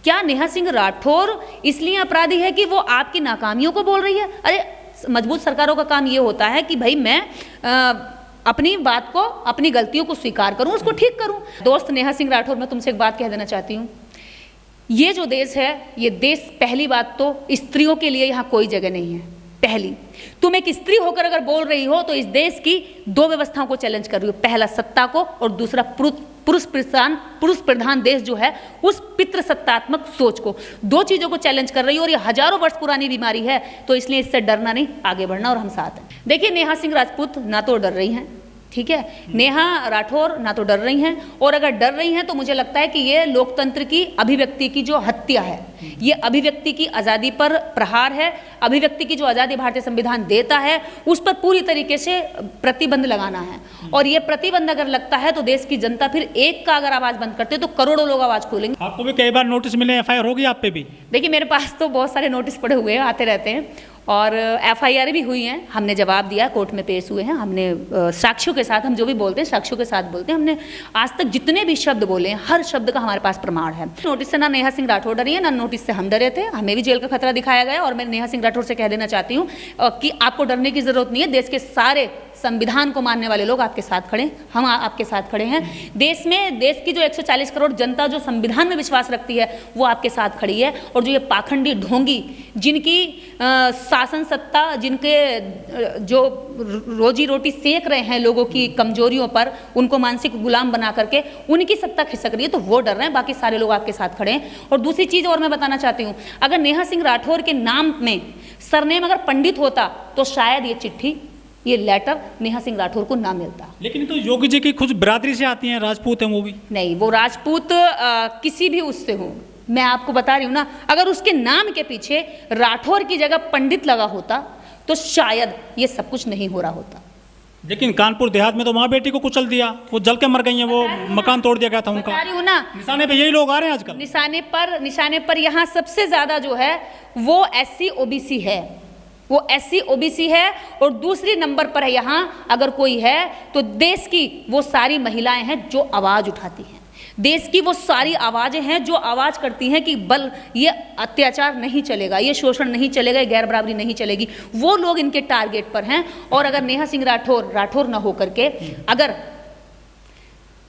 क्या नेहा सिंह राठौर इसलिए अपराधी है कि वो आपकी नाकामियों को बोल रही है? अरे मजबूत सरकारों का काम ये होता है कि भाई मैं अपनी बात को, अपनी गलतियों को स्वीकार करूं, उसको ठीक करूं। दोस्त नेहा सिंह राठौर, मैं तुमसे एक बात कह देना चाहती हूं, ये जो देश है, ये देश, पहली बात तो स्त्रियों के लिए यहाँ कोई जगह नहीं है। पहली, तुम एक स्त्री होकर अगर बोल रही हो तो इस देश की दो व्यवस्थाओं को चैलेंज कर रही हो, पहला सत्ता को और दूसरा पुरुष प्रधान देश जो है उस पितृसत्तात्मक सोच को, दो चीजों को चैलेंज कर रही हो। और ये हजारों वर्ष पुरानी बीमारी है, तो इसलिए इससे डरना नहीं, आगे बढ़ना, और हम साथ हैं। देखिए, नेहा सिंह राजपूत ना तो डर रही हैं, ठीक है, नेहा राठौर ना तो डर रही हैं, और अगर डर रही हैं तो मुझे लगता है कि ये लोकतंत्र की अभिव्यक्ति की जो हत्या है, ये अभिव्यक्ति की आज़ादी पर प्रहार है। अभिव्यक्ति की जो आज़ादी भारतीय संविधान देता है उस पर पूरी तरीके से प्रतिबंध लगाना है, और ये प्रतिबंध अगर लगता है तो देश की जनता फिर एक का अगर आवाज़ बंद करते तो करोड़ों लोग आवाज़ खोलेंगे। आपको भी कई बार नोटिस मिले, FIR होगी आप पे भी? देखिए, मेरे पास तो बहुत सारे नोटिस पड़े हुए हैं, आते रहते हैं, और FIR भी हुई हैं, हमने जवाब दिया, कोर्ट में पेश हुए हैं, हमने साक्ष्यों के साथ, हम जो भी बोलते हैं साक्ष्यों के साथ बोलते हैं। हमने आज तक जितने भी शब्द बोले हैं, हर शब्द का हमारे पास प्रमाण है। नोटिस से ना नेहा सिंह राठौर डरी है, ना नोटिस से हम डरे थे, हमें भी जेल का खतरा दिखाया गया। और मैं नेहा सिंह राठौर से कह देना चाहती हूँ कि आपको डरने की जरूरत नहीं है, देश के सारे संविधान को मानने वाले लोग आपके साथ खड़े, हम आपके साथ खड़े हैं। देश में, देश की जो 140 करोड़ जनता जो संविधान में विश्वास रखती है वो आपके साथ खड़ी है, और जो ये पाखंडी ढोंगी, जिनकी शासन सत्ता, जिनके जो रोजी रोटी सेक रहे हैं लोगों की कमजोरियों पर, उनको मानसिक गुलाम बना करके उनकी सत्ता खिसक रही है, तो वो डर रहे हैं, बाकी सारे लोग आपके साथ खड़े हैं। और दूसरी चीज और मैं बताना चाहती हूँ, अगर नेहा सिंह राठौर के नाम में सरनेम अगर पंडित होता तो शायद ये चिट्ठी, ये लेटर नेहा सिंह राठौर को ना मिलता। लेकिन तो योगी जी की खुद बिरादरी से आती हैं, राजपूत हैं वो भी। नहीं, वो राजपूत किसी भी उससे हो, मैं आपको बता रही हूँ ना, अगर उसके नाम के पीछे राठौर की जगह पंडित लगा होता तो शायद ये सब कुछ नहीं हो रहा होता। लेकिन कानपुर देहात में तो माँ बेटी को कुचल दिया, वो जल के मर गई हैं, वो मकान तोड़ दिया गया था उनका। बता रही हूँ ना, निशाने पे यही लोग आ रहे हैं आजकल। निशाने पर यहाँ सबसे ज्यादा जो है वो SC OBC है, वो SC OBC है, और दूसरी नंबर पर है यहाँ अगर कोई है तो देश की वो सारी महिलाएं हैं जो आवाज उठाती हैं, देश की वो सारी आवाजें हैं जो आवाज करती हैं कि बल ये अत्याचार नहीं चलेगा, ये शोषण नहीं चलेगा, ये गैर बराबरी नहीं चलेगी, वो लोग इनके टारगेट पर हैं। और अगर नेहा सिंह राठौर ना होकर के अगर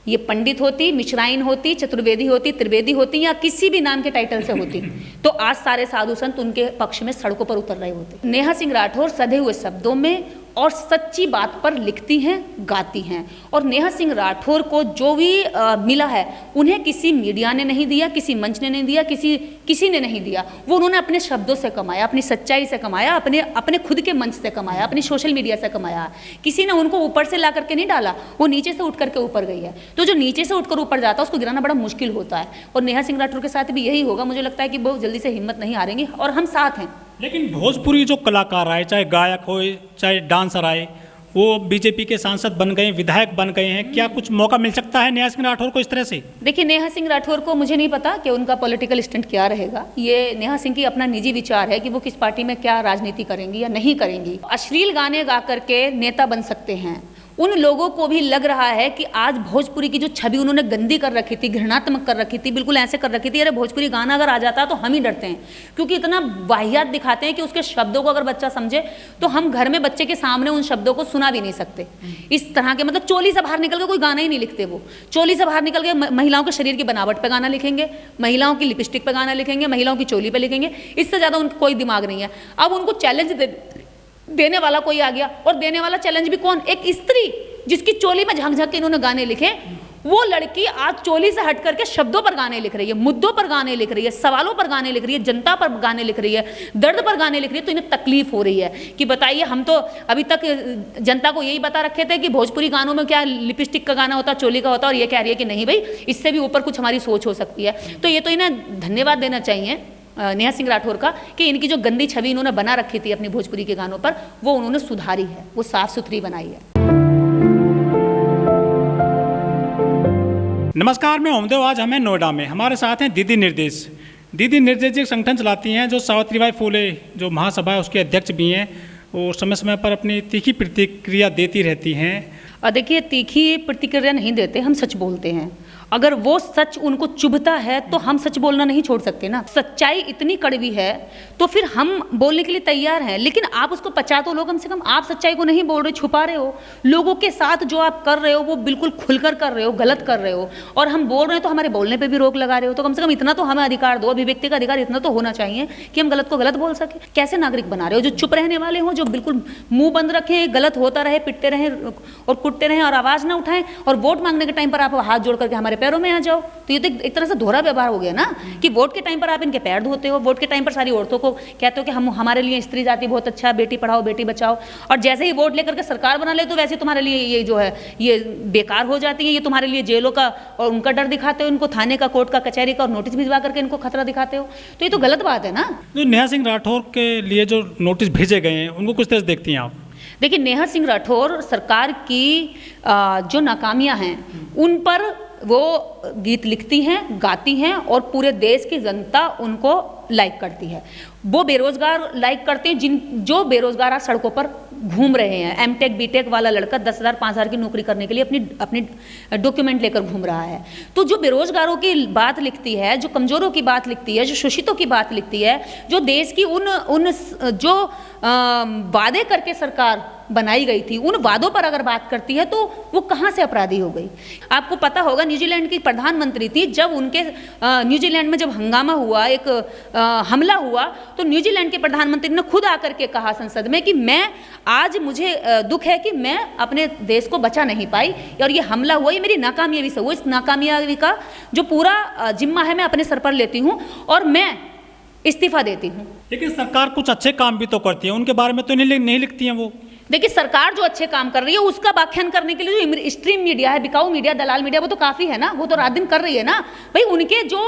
ये पंडित होती, मिश्राइन होती, चतुर्वेदी होती, त्रिवेदी होती, या किसी भी नाम के टाइटल से होती तो आज सारे साधु संत उनके पक्ष में सड़कों पर उतर रहे होते। नेहा सिंह राठौर सधे हुए शब्दों में और सच्ची बात पर लिखती हैं, गाती हैं, और नेहा सिंह राठौर को जो भी मिला है उन्हें किसी मीडिया ने नहीं दिया, किसी मंच ने नहीं दिया, किसी ने नहीं दिया, वो उन्होंने अपने शब्दों से कमाया, अपनी सच्चाई से कमाया, अपने खुद के मंच से कमाया, अपनी सोशल मीडिया से कमाया। किसी ने उनको ऊपर से ला करके नहीं डाला, वो नीचे से उठ करके ऊपर गई है। तो जो नीचे से उठकर ऊपर जाता है उसको गिराना बड़ा मुश्किल होता है, और नेहा सिंह राठौर के साथ भी यही होगा। मुझे लगता है कि बहुत जल्दी से हिम्मत नहीं हारेंगे, और हम साथ हैं। लेकिन भोजपुरी जो कलाकार आए, चाहे गायक हो चाहे डांसर आए, वो बीजेपी के सांसद बन गए, विधायक बन गए हैं, क्या कुछ मौका मिल सकता है नेहा सिंह राठौर को इस तरह से? देखिए, नेहा सिंह राठौर को मुझे नहीं पता कि उनका पॉलिटिकल स्टंट क्या रहेगा, ये नेहा सिंह की अपना निजी विचार है कि वो किस पार्टी में क्या राजनीति करेंगी या नहीं करेंगी। अश्लील गाने गा करके नेता बन सकते हैं, उन लोगों को भी लग रहा है कि आज भोजपुरी की जो छवि उन्होंने गंदी कर रखी थी, घृणात्मक कर रखी थी, बिल्कुल ऐसे कर रखी थी, अरे भोजपुरी गाना अगर आ जाता तो हम ही डरते हैं, क्योंकि इतना वाहियात दिखाते हैं कि उसके शब्दों को अगर बच्चा समझे तो हम घर में बच्चे के सामने उन शब्दों को सुना भी नहीं सकते। इस तरह के, मतलब चोली से बाहर निकल के कोई गाना ही नहीं लिखते, वो चोली से बाहर निकल के महिलाओं के शरीर की बनावट पे गाना लिखेंगे, महिलाओं की लिपस्टिक पे गाना लिखेंगे, महिलाओं की चोली पे लिखेंगे, इससे ज़्यादा उनका कोई दिमाग नहीं है। अब उनको चैलेंज देने वाला कोई आ गया, और देने वाला चैलेंज भी कौन? एक स्त्री जिसकी चोली में झांक झांक के इन्होंने गाने लिखे, वो लड़की आज चोली से हट करके शब्दों पर गाने लिख रही है, मुद्दों पर गाने लिख रही है, सवालों पर गाने लिख रही है, जनता पर गाने लिख रही है, दर्द पर गाने लिख रही है। तो इन्हें तकलीफ हो रही है कि बताइए, हम तो अभी तक जनता को यही बता रखे थे कि भोजपुरी गानों में क्या लिपस्टिक का गाना होता, चोली का होता, और ये कह रही है कि नहीं भाई, इससे भी ऊपर कुछ हमारी सोच हो सकती है। तो ये तो इन्हें धन्यवाद देना चाहिए नेहा सिंह राठौर का कि इनकी जो गंदी छवि इन्होंने बना रखी थी अपनी भोजपुरी के गानों पर, वो उन्होंने सुधारी है, वो साफ सुथरी बनाई है। नमस्कार, मैं ओमदेव। आज हमें नोएडा में, हमारे साथ हैं दीदी निर्देश। दीदी निर्देश जी एक संगठन चलाती हैं जो सावित्रीबाई फुले जो महासभा है उसके अध्यक्ष भी हैं, और समय समय पर अपनी तीखी प्रतिक्रिया देती रहती हैं। देखिए, तीखी प्रतिक्रिया नहीं देते, हम सच बोलते हैं, अगर वो सच उनको चुभता है तो हम सच बोलना नहीं छोड़ सकते ना। सच्चाई इतनी कड़वी है तो फिर हम बोलने के लिए तैयार हैं, लेकिन आप उसको पचा तो लो कम से कम। आप सच्चाई को नहीं बोल रहे, छुपा रहे हो। लोगों के साथ जो आप कर रहे हो वो बिल्कुल खुलकर कर रहे हो, गलत कर रहे हो, और हम बोल रहे हैं तो हमारे बोलने पे भी रोक लगा रहे हो। तो कम से कम इतना तो हमें अधिकार दो, अभिव्यक्ति का अधिकार इतना तो होना चाहिए कि हम गलत को गलत बोल सके। कैसे नागरिक बना रहे हो जो चुप रहने वाले हो, जो बिल्कुल मुंह बंद रखे, गलत होता रहे, पिटते रहे और कुटते रहे और आवाज ना उठाएं, और वोट मांगने के टाइम पर आप हाथ जोड़ करके हमारे पैरों में आ जाओ। तो ये तो एक तरह से दोहरा व्यवहार हो गया ना, कि वोट के टाइम पर आप इनके पैर धोते हो, वोट के टाइम पर सारी औरतों को कहते हो कि हम हमारे लिए स्त्री जाति बहुत अच्छा, बेटी पढ़ाओ बेटी बचाओ, और जैसे ही वोट लेकर के सरकार बना ले तो वैसे तुम्हारे लिए ये जो है ये बेकार हो जाती है। ये तुम्हारे लिए जेलों का और उनका डर दिखाते हो, इनको थाने का, कोर्ट का, कचहरी का, और नोटिस भिजवा करके इनको खतरा दिखाते हो। तो ये तो गलत बात है ना। जो नेहा सिंह राठौर के लिए जो नोटिस भेजे गए हैं उनको किस तरह से देखती हैं आप? देखिए, नेहा सिंह राठौर सरकार की जो नाकामियां हैं उन पर वो गीत लिखती हैं, गाती हैं, और पूरे देश की जनता उनको लाइक करती है। वो बेरोजगार लाइक करते हैं, जो बेरोजगार आज सड़कों पर घूम रहे हैं। एमटेक बीटेक वाला लड़का 10,000 5,000 की नौकरी करने के लिए अपनी डॉक्यूमेंट लेकर घूम रहा है। तो जो बेरोजगारों की बात लिखती है, जो कमजोरों की बात लिखती है, जो शोषितों की बात लिखती है, जो देश की उन जो वादे करके सरकार बनाई गई थी, उन वादों पर अगर बात करती है तो वो कहाँ से अपराधी हो गई। आपको पता होगा, न्यूजीलैंड की प्रधानमंत्री थी, जब उनके न्यूजीलैंड में जब हंगामा हुआ, एक हमला हुआ, तो न्यूजीलैंड के प्रधानमंत्री ने खुद आकर के कहा संसद में कि मैं आज मुझे दुख है कि मैं अपने देश को बचा नहीं पाई, और ये हमला हुआ, ये मेरी नाकामयाबी से हुआ। इस नाकामयाबी का जो पूरा जिम्मा है मैं अपने सर पर लेती हूँ और मैं इस्तीफा देती हूँ। लेकिन सरकार कुछ अच्छे काम भी तो करती है, उनके बारे में तो नहीं लिखती हैं वो। देखिए, सरकार जो अच्छे काम कर रही है उसका व्याख्यान करने के लिए जो स्ट्रीम मीडिया है, बिकाऊ मीडिया, दलाल मीडिया, वो तो काफी है ना, वो तो रात दिन कर रही है ना भाई। उनके जो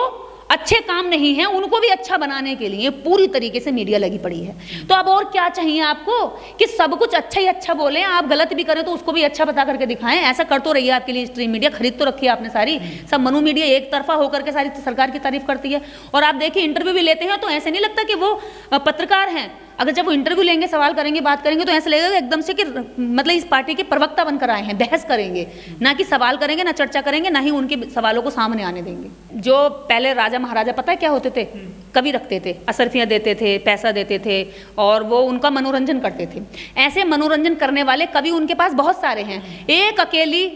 अच्छे काम नहीं है उनको भी अच्छा बनाने के लिए पूरी तरीके से मीडिया लगी पड़ी है। तो अब और क्या चाहिए आपको कि सब कुछ अच्छा ही अच्छा बोलें, आप गलत भी करें तो उसको भी अच्छा बता करके दिखाएं। ऐसा कर तो रही है आपके लिए स्ट्रीम मीडिया, खरीद तो रखी है आपने सारी। सब मनु मीडिया एक तरफा होकर के सारी सरकार की तारीफ करती है। और आप देखिए, इंटरव्यू भी लेते हैं तो ऐसे नहीं लगता कि वो पत्रकार हैं। अगर जब वो इंटरव्यू लेंगे, सवाल करेंगे, बात करेंगे, तो ऐसा लगेगा एकदम से कि मतलब इस पार्टी के प्रवक्ता बनकर आए हैं, बहस करेंगे, ना कि सवाल करेंगे, ना चर्चा करेंगे, ना ही उनके सवालों को सामने आने देंगे। जो पहले राजा महाराजा पता है क्या होते थे? कवि रखते थे, असरफियाँ देते थे, पैसा देते थे, और वो उनका मनोरंजन करते थे। ऐसे मनोरंजन करने वाले कवि उनके पास बहुत सारे हैं। एक अकेली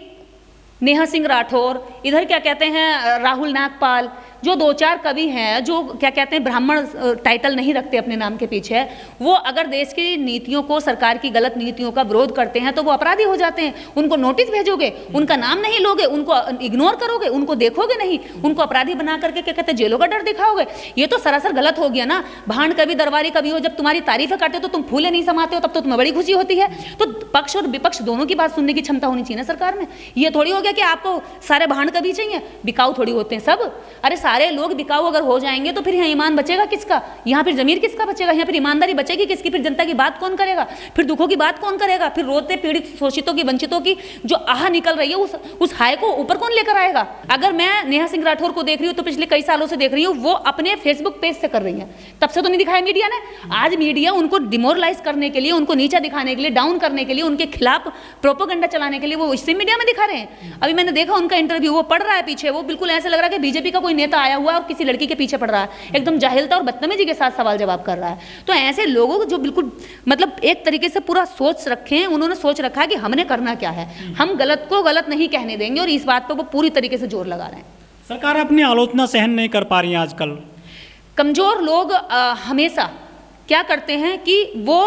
नेहा सिंह राठौर, इधर क्या कहते हैं राहुल नागपाल, जो 2-4 कवि हैं जो क्या कहते हैं ब्राह्मण टाइटल नहीं रखते अपने नाम के पीछे, वो अगर देश की नीतियों को, सरकार की गलत नीतियों का विरोध करते हैं तो वो अपराधी हो जाते हैं। उनको नोटिस भेजोगे, उनका नाम नहीं लोगे, उनको इग्नोर करोगे, उनको देखोगे नहीं, उनको अपराधी बना करके क्या कहते हैं जेलों का डर दिखाओगे। ये तो सरासर गलत हो गया ना। भाण कवि, दरबारी कवि हो, जब तुम्हारी तारीफें करते हो तो तुम फूले नहीं समाते हो, तब तो तुम्हें बड़ी खुशी होती है। तो पक्ष और विपक्ष दोनों की बात सुनने की क्षमता होनी चाहिए ना सरकार में। ये थोड़ी हो गया कि आपको सारे भाण कवि चाहिए, बिकाऊ थोड़ी होते हैं सब। अरे सारे लोग बिकाऊ अगर हो जाएंगे तो फिर यहाँ ईमान बचेगा किसका? यहाँ फिर जमीर किसका बचेगा? यहाँ फिर ईमानदारी बचेगी किसकी? फिर जनता की बात कौन करेगा? फिर दुखों की बात कौन करेगा? फिर रोते पीड़ित शोषितों की, वंचितों की जो आह निकल रही है, उस हाय को ऊपर कौन लेकर आएगा? अगर मैं नेहा सिंह राठौर को देख रही हूँ तो पिछले कई सालों से देख रही हूँ, वो अपने फेसबुक पेज से कर रही है, तब से तो नहीं दिखाया मीडिया ने। आज मीडिया उनको डिमोरलाइज करने के लिए, उनको नीचा दिखाने के लिए, डाउन करने के लिए, उनके खिलाफ प्रोपोगंडा चलाने के लिए वो स्ट्रीम मीडिया में दिखा रहे हैं। अभी मैंने देखा उनका इंटरव्यू, वो पढ़ रहा है पीछे, वो बिल्कुल ऐसा लग रहा है कि बीजेपी का कोई नेता आया हुआ है और किसी लड़की के पीछे पड़ रहा है, एकदम जाहिलता और बदतमीजी के साथ सवाल जवाब कर रहा है। तो ऐसे लोगों को जो बिल्कुल मतलब एक तरीके से पूरा सोच रखे हैं, उन्होंने सोच रखा है कि हमने करना क्या है, हम गलत को गलत नहीं कहने देंगे, और इस बात पर वो पूरी तरीके से जोर लगा रहे हैं। सरकार अपनी आलोचना सहन नहीं कर पा रही है आजकल। कमजोर लोग हमेशा क्या करते हैं कि वो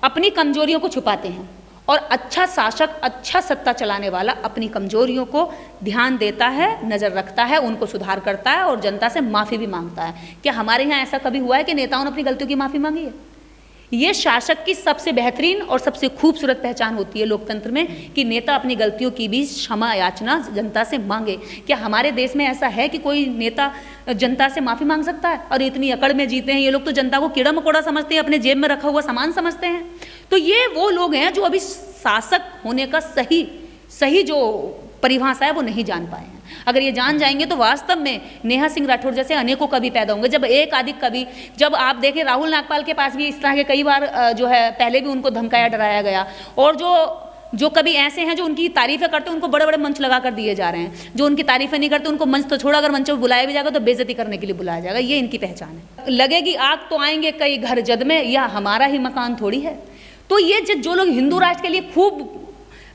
अपनी कमजोरियों को छुपाते हैं, और अच्छा शासक, अच्छा सत्ता चलाने वाला अपनी कमजोरियों को ध्यान देता है, नज़र रखता है, उनको सुधार करता है और जनता से माफ़ी भी मांगता है। क्या हमारे यहाँ ऐसा कभी हुआ है कि नेताओं ने अपनी गलतियों की माफ़ी मांगी है? ये शासक की सबसे बेहतरीन और सबसे खूबसूरत पहचान होती है लोकतंत्र में, कि नेता अपनी गलतियों की भी क्षमा याचना जनता से मांगे। क्या हमारे देश में ऐसा है कि कोई नेता जनता से माफ़ी मांग सकता है? और इतनी अकड़ में जीते हैं ये लोग, तो जनता को कीड़ा मकोड़ा समझते हैं, अपने जेब में रखा हुआ सामान समझते हैं। तो ये वो लोग हैं जो अभी शासक होने का सही जो परिभाषा है वो नहीं जान पाए हैं। अगर ये जान जाएंगे तो वास्तव में नेहा सिंह राठौर जैसे अनेकों कवि पैदा होंगे। जब एक आदि कवि, जब आप देखें राहुल नागपाल के पास भी इस तरह के कई बार जो है पहले भी उनको धमकाया डराया गया, और जो जो कभी ऐसे हैं जो उनकी तारीफें करते हैं उनको बड़े बड़े मंच लगा कर दिए जा रहे हैं, जो उनकी तारीफें नहीं करते उनको मंच तो छोड़ा, अगर मंच पर बुलाया भी जाएगा तो बेइज्जती करने के लिए बुलाया जाएगा। ये इनकी पहचान है। लगेगी आग तो आएंगे कई घर जद में, यह हमारा ही मकान थोड़ी है। तो ये जो लोग हिंदू राष्ट्र के लिए खूब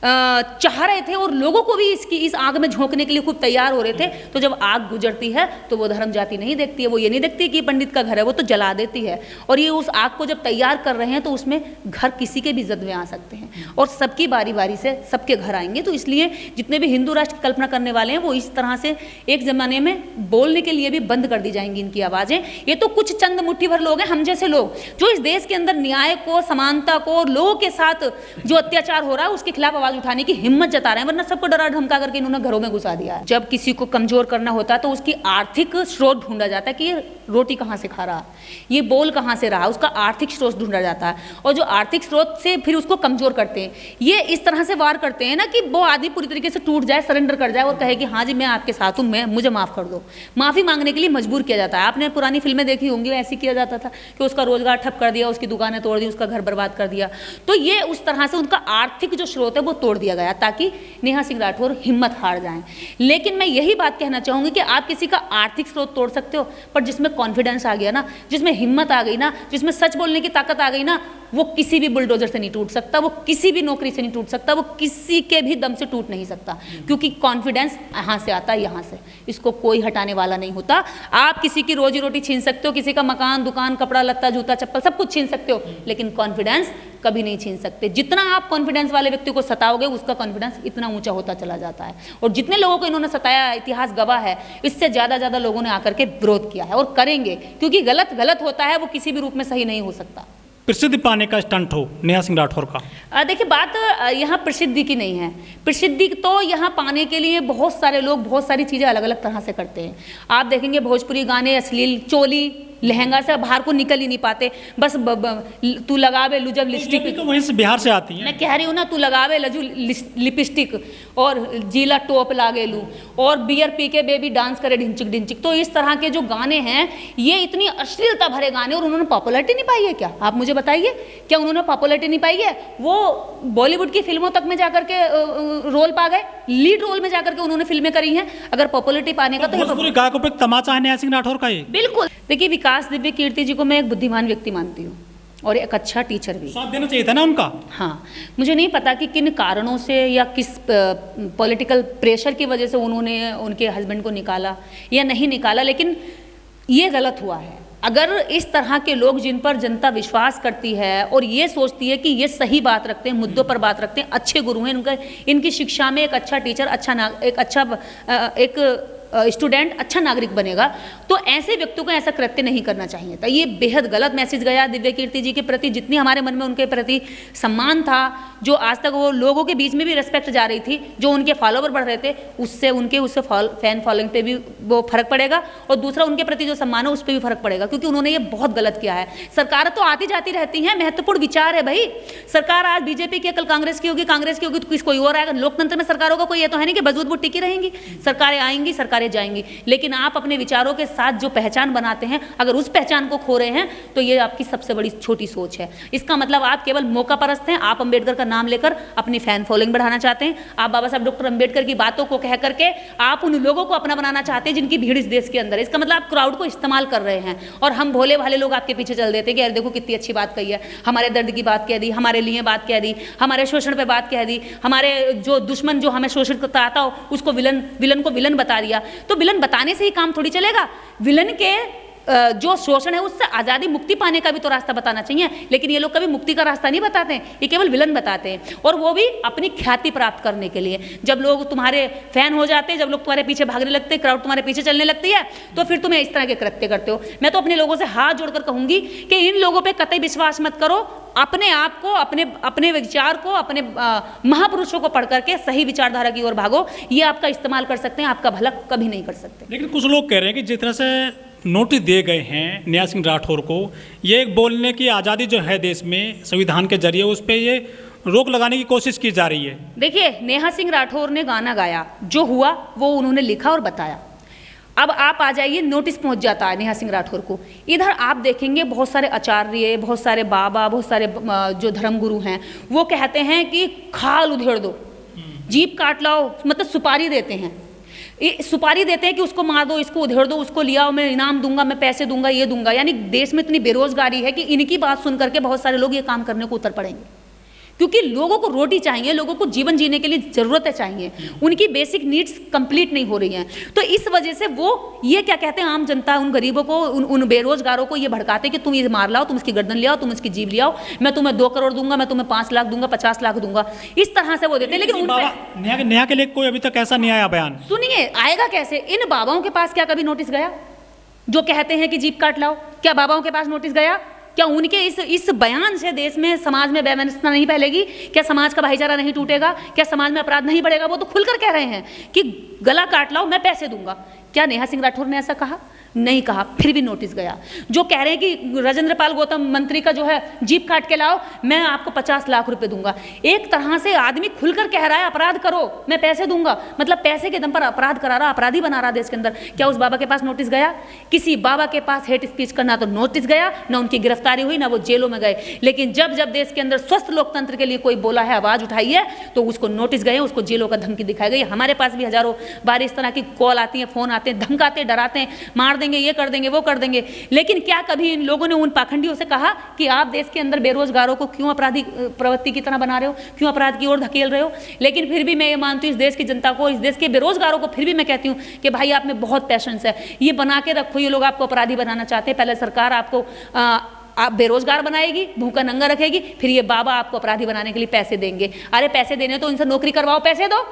चाह रहे थे और लोगों को भी इस आग में झोंकने के लिए खूब तैयार हो रहे थे, तो जब आग गुजरती है तो वो धर्म जाति नहीं देखती है, वो ये नहीं देखती कि पंडित का घर है, वो तो जला देती है। और ये उस आग को जब तैयार कर रहे हैं तो उसमें घर किसी के भी जद में आ सकते हैं और सबकी बारी बारी से सबके घर आएंगे। तो इसलिए जितने भी हिंदू राष्ट्र की कल्पना करने वाले हैं वो इस तरह से एक ज़माने में बोलने के लिए भी बंद कर दी जाएंगी इनकी आवाज़ें। ये तो कुछ चंद मुट्ठी भर लोग हैं, हम जैसे लोग, जो इस देश के अंदर न्याय को, समानता को और लोगों के साथ जो अत्याचार हो रहा है उसके खिलाफ उठाने की हिम्मत जता रहे हैं, वरना सबको डरा धमका करके इन्होंने घरों में घुसा दिया है। जब किसी को कमजोर करना होता है तो उसकी आर्थिक स्रोत ढूंढा जाता है कि ये रोटी कहाँ से खा रहा, ये बोल कहाँ से रहा, उसका आर्थिक स्रोत ढूंढा जाता है। और जो आर्थिक स्रोत से फिर उसको कमजोर करते हैं, ये इस तरह से वार करते हैं ना कि वो आदमी पूरी तरीके से टूट जाए, सरेंडर कर जाए और कहे कि हाँ जी मैं आपके साथ हूँ, मैं मुझे माफ़ कर दो। माफ़ी मांगने के लिए मजबूर किया जाता है। आपने पुरानी फिल्में देखी होंगी, ऐसे किया जाता था कि उसका रोजगार ठप कर दिया, उसकी दुकानें तोड़ दी, उसका घर बर्बाद कर दिया। तो ये उस तरह से उनका आर्थिक जो स्रोत है वो तोड़ दिया गया ताकि नेहा सिंह राठौर हिम्मत हार जाएं। लेकिन मैं यही बात कहना चाहूंगी कि आप किसी का आर्थिक स्रोत तोड़ सकते हो, पर जिसमें कॉन्फिडेंस आ गया ना, जिसमें हिम्मत आ गई ना, जिसमें सच बोलने की ताकत आ गई ना, वो किसी भी बुलडोजर से नहीं टूट सकता, वो किसी भी नौकरी से नहीं टूट सकता, वो किसी के भी दम से टूट नहीं सकता, क्योंकि कॉन्फिडेंस यहाँ से आता है, यहाँ से। इसको कोई हटाने वाला नहीं होता। आप किसी की रोजी रोटी छीन सकते हो, किसी का मकान, दुकान, कपड़ा लत्ता, जूता, चप्पल सब कुछ छीन सकते हो, लेकिन कॉन्फिडेंस कभी नहीं छीन सकते। जितना आप कॉन्फिडेंस वाले व्यक्ति को सताओगे उसका कॉन्फिडेंस इतना ऊंचा होता चला जाता है। और जितने लोगों को इन्होंने सताया, इतिहास गवाह है, इससे ज़्यादा लोगों ने आकर के विरोध किया है और करेंगे, क्योंकि गलत होता है, वो किसी भी रूप में सही नहीं हो सकता। प्रसिद्धि पाने का स्टंट हो नेहा सिंह राठौर का? देखिए, बात यहाँ प्रसिद्धि की नहीं है। प्रसिद्धि तो यहाँ पाने के लिए बहुत सारे लोग बहुत सारी चीज़ें अलग अलग तरह से करते हैं। आप देखेंगे भोजपुरी गाने, अश्लील, चोली, लहंगा से बाहर को निकल ही नहीं पाते। बस तू लगावे लू जब लिपस्टिक, तो वहीं से बिहार से आती है। मैं कह रही हूँ ना, तू लगावे लजू लिपस्टिक और जीला टोप लागे लू और बियर पी के बेबी डांस करे ढिंचिक ढिंचिक। तो इस तरह के जो गाने हैं ये इतनी अश्लीलता भरे गाने, और उन्होंने पॉपुलैरिटी नहीं पाई है क्या? आप मुझे बताइए, क्या उन्होंने पॉपुलैरिटी नहीं पाई है? वो बॉलीवुड की फिल्मों तक में जाकर के रोल पा गए, लीड रोल में जाकर के उन्होंने फिल्में करी हैं। अगर पॉपुलैरिटी पाने का तो गायकों पे तमाचा है नेहा सिंह राठौर का ये। बिल्कुल। देखिए, विकास दिव्य कीर्ति जी को मैं एक बुद्धिमान व्यक्ति मानती हूँ और एक अच्छा टीचर भी। साथ देना चाहिए था ना उनका। हाँ, मुझे नहीं पता कि किन कारणों से या किस पॉलिटिकल प्रेशर की वजह से उन्होंने उनके हस्बैंड को निकाला या नहीं निकाला, लेकिन ये गलत हुआ है। अगर इस तरह के लोग जिन पर जनता विश्वास करती है और ये सोचती है कि ये सही बात रखते हैं, मुद्दों पर बात रखते हैं, अच्छे गुरु हैं, इनकी शिक्षा में एक अच्छा टीचर, एक स्टूडेंट अच्छा नागरिक बनेगा, तो ऐसे व्यक्तियों को ऐसा कृत्य नहीं करना चाहिए था। ये बेहद गलत मैसेज गया दिव्य कीर्ति जी के प्रति। जितनी हमारे मन में उनके प्रति सम्मान था, जो आज तक वो लोगों के बीच में भी रिस्पेक्ट जा रही थी, जो उनके फॉलोवर बढ़ रहे थे, उससे फैन फॉलोइंग पे भी वो फर्क पड़ेगा, और दूसरा उनके प्रति जो सम्मान है उस पर भी फर्क पड़ेगा, क्योंकि उन्होंने ये बहुत गलत किया है। सरकार तो आती जाती रहती है, महत्वपूर्ण विचार है भाई। सरकार आज बीजेपी की, कल कांग्रेस की होगी, कांग्रेस की होगी तो कोई और आएगा। लोकतंत्र में सरकारों का कोई ये तो है नहीं कि बजूद बुट टिकी रहेंगी। सरकारें आएंगी, सरकारें जाएंगी, लेकिन आप अपने विचारों के साथ जो पहचान बनाते हैं, अगर उस पहचान को खो रहे हैं तो ये आपकी सबसे बड़ी छोटी सोच है। इसका मतलब आप केवल मौका परस्त हैं। आप अंबेडकर का नाम लेकर अपनी फैन फॉलोइंग बढ़ाना चाहते हैं। आप बाबा साहब डॉक्टर अंबेडकर की बातों को कह करके आप उन लोगों को अपना बनाना चाहते हैं जिनकी भीड़ इस देश के अंदर है। इसका मतलब आप क्राउड को इस्तेमाल कर रहे हैं, और हम भोले भाले लोग आपके पीछे चल देते हैं कि यार देखो कितनी अच्छी बात कही है, हमारे दर्द की बात कह दी, हमारे लिए बात कह दी, हमारे शोषण पे बात कह दी, हमारे जो दुश्मन जो हमें शोषित करता आता हो उसको विलन को विलन बता दिया। तो विलन बताने से ही काम थोड़ी चलेगा। विलन के जो शोषण है उससे आज़ादी, मुक्ति पाने का भी तो रास्ता बताना चाहिए, लेकिन ये लोग कभी मुक्ति का रास्ता नहीं बताते हैं, ये केवल विलन बताते हैं, और वो भी अपनी ख्याति प्राप्त करने के लिए। जब लोग तुम्हारे फैन हो जाते हैं, जब लोग तुम्हारे पीछे भागने लगते हैं, क्राउड तुम्हारे पीछे चलने लगती है, तो फिर तुम्हें इस तरह के कृत्य करते हो। मैं तो अपने लोगों से हाथ जोड़कर कहूंगी कि इन लोगों पर कतई विश्वास मत करो। अपने आप को, अपने विचार को, अपने महापुरुषों को पढ़ करके सही विचारधारा की ओर भागो। ये आपका इस्तेमाल कर सकते हैं, आपका भला कभी नहीं कर सकते। लेकिन कुछ लोग कह रहे हैं कि जिस तरह से नोटिस दिए गए हैं नेहा सिंह राठौर को, ये एक बोलने की आज़ादी जो है देश में संविधान के जरिए, उस पर ये रोक लगाने की कोशिश की जा रही है। देखिए, नेहा सिंह राठौर ने गाना गाया, जो हुआ वो उन्होंने लिखा और बताया। अब आप आ जाइए, नोटिस पहुंच जाता है नेहा सिंह राठौर को। इधर आप देखेंगे बहुत सारे आचार्य, बहुत सारे बाबा, बहुत सारे जो धर्मगुरु हैं, वो कहते हैं कि खाल उधेड़ दो, जीप काट लाओ, मतलब सुपारी देते हैं, सुपारी देते हैं कि उसको मार दो, इसको उधेड़ दो, उसको लियाओ, मैं इनाम दूंगा, मैं पैसे दूंगा, ये दूंगा। यानी देश में इतनी बेरोजगारी है कि इनकी बात सुन करके बहुत सारे लोग ये काम करने को उतर पड़ेंगे, क्योंकि लोगों को रोटी चाहिए, लोगों को जीवन जीने के लिए ज़रूरतें चाहिए, उनकी बेसिक नीड्स कंप्लीट नहीं हो रही हैं। तो इस वजह से वो ये क्या कहते हैं, आम जनता, उन गरीबों को, उन बेरोजगारों को ये भड़काते हैं कि तुम ये मार लाओ, तुम इसकी गर्दन ले आओ, तुम इसकी जीभ ले आओ, मैं तुम्हें 2 करोड़ दूंगा, मैं तुम्हें 5 लाख दूंगा, 50 लाख दूंगा, इस तरह से वो देते हैं। लेकिन नेहा के लिए कोई अभी तक ऐसा नहीं आया बयान। सुनिए, आएगा कैसे? इन बाबाओं के पास क्या कभी नोटिस गया जो कहते हैं कि जीप काट लाओ? क्या बाबाओं के पास नोटिस गया? क्या उनके इस बयान से देश में, समाज में वैमनस्यता नहीं फैलेगी? क्या समाज का भाईचारा नहीं टूटेगा? क्या समाज में अपराध नहीं बढ़ेगा? वो तो खुलकर कह रहे हैं कि गला काट लाओ, मैं पैसे दूंगा। क्या नेहा सिंह राठौर ने ऐसा कहा? नहीं कहा, फिर भी नोटिस गया। जो कह रहे हैं कि राजेंद्र पाल गौतम मंत्री का जो है जीप काट के लाओ, मैं आपको 50 लाख रुपए दूंगा। एक तरह से आदमी खुलकर कह रहा है अपराध करो, मैं पैसे दूंगा, मतलब पैसे के दम पर अपराध करा रहा, अपराधी बना रहा देश के अंदर। क्या उस बाबा के पास नोटिस गया? किसी बाबा के पास हेट स्पीच करना तो नोटिस गया, ना उनकी गिरफ्तारी हुई, ना वो जेलों में गए। लेकिन जब जब देश के अंदर स्वस्थ लोकतंत्र के लिए कोई बोला है, आवाज उठाई है, तो उसको नोटिस गए, उसको जेलों का धमकी दिखाई गई। हमारे पास भी हजारों बार इस तरह की कॉल आती है, फोन आते हैं, धमकाते, डराते हैं, मार देंगे, ये कर देंगे, वो कर देंगे। लेकिन क्या कभी इन लोगों ने, उन पाखंडियों से कहा कि आप देश के अंदर बेरोजगारों को क्यों अपराधी प्रवृत्ति की तरह बना रहे हो, क्यों अपराध की ओर धकेल रहे हो? लेकिन फिर भी मैं ये मानती हूँ, इस देश की जनता को, इस देश के बेरोजगारों को फिर भी मैं कहती हूँ कि भाई आप में बहुत पैशंस है, ये बना के रखो। ये लोग आपको अपराधी बनाना चाहते हैं। पहले सरकार आपको आप बेरोजगार बनाएगी, भूखा नंगा रखेगी, फिर ये बाबा आपको अपराधी बनाने के लिए पैसे देंगे। अरे पैसे देने तो इनसे नौकरी करवाओ, पैसे दो।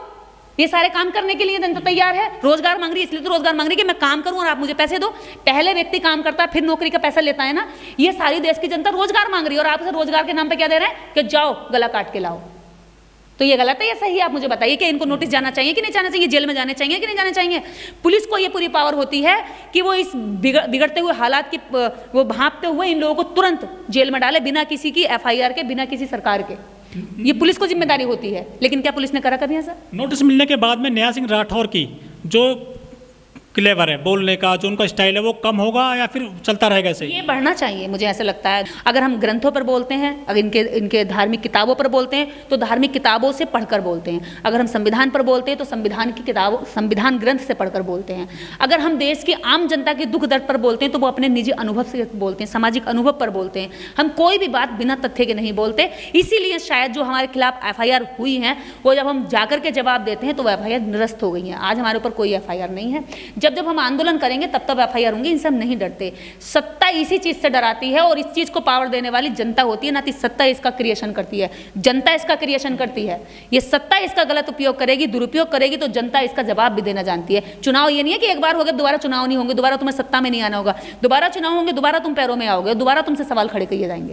ये सारे काम करने के लिए जनता तैयार है। रोजगार मांग रही है, इसलिए तो रोजगार मांग रही है कि मैं काम करूं और आप मुझे पैसे दो। पहले व्यक्ति काम करता है, फिर नौकरी का पैसा लेता है ना। ये सारी देश की जनता रोजगार मांग रही है और आप उसे रोजगार के नाम पे क्या दे रहे हैं कि जाओ गला काट के लाओ। तो ये गलत है या सही है? आप मुझे बताइए कि इनको नोटिस जाना चाहिए कि नहीं जाना चाहिए, जेल में जाने चाहिए कि नहीं जाने चाहिए? पुलिस को ये पूरी पावर होती है कि वो इस बिगड़ते हुए हालात की वो भांपते हुए इन लोगों को तुरंत जेल में डाले, बिना किसी की FIR के, बिना किसी सरकार के। ये पुलिस को जिम्मेदारी होती है। लेकिन क्या पुलिस ने करा कभी ऐसा? नोटिस मिलने के बाद में नेहा सिंह राठौर की जो क्लेवर है बोलने का, जो उनका स्टाइल है, वो कम होगा या फिर चलता रहेगा ऐसे? ये बढ़ना चाहिए, मुझे ऐसा लगता है। अगर हम ग्रंथों पर बोलते हैं, अगर इनके धार्मिक किताबों पर बोलते हैं, तो धार्मिक किताबों से पढ़कर बोलते हैं। अगर हम संविधान पर बोलते हैं, तो संविधान की किताबों, संविधान ग्रंथ से पढ़कर बोलते हैं। अगर हम देश की आम जनता के दुख दर्द पर बोलते हैं, तो वो अपने निजी अनुभव से बोलते हैं, सामाजिक अनुभव पर बोलते हैं। हम कोई भी बात बिना तथ्य के नहीं बोलते। इसीलिए शायद जो हमारे खिलाफ FIR हुई हैं, वो जब हम जाकर के जवाब देते हैं तो वो FIR निरस्त हो गई हैं। आज हमारे ऊपर कोई FIR नहीं है। जब हम आंदोलन करेंगे तब FIR होंगे। इनसे हम नहीं डरते। सत्ता इसी चीज से डराती है और इस चीज को पावर देने वाली जनता होती है, ना कि सत्ता इसका क्रिएशन करती है। जनता इसका क्रिएशन करती है। ये सत्ता इसका गलत उपयोग करेगी, दुरुपयोग करेगी, तो जनता इसका जवाब भी देना जानती है। चुनाव ये नहीं है कि एक बार हो गए दोबारा चुनाव नहीं होंगे, दोबारा तुम्हें सत्ता में नहीं आना होगा, दोबारा चुनाव होंगे, दोबारा तुम पैरों में आओगे, दोबारा तुमसे सवाल खड़े किए जाएंगे।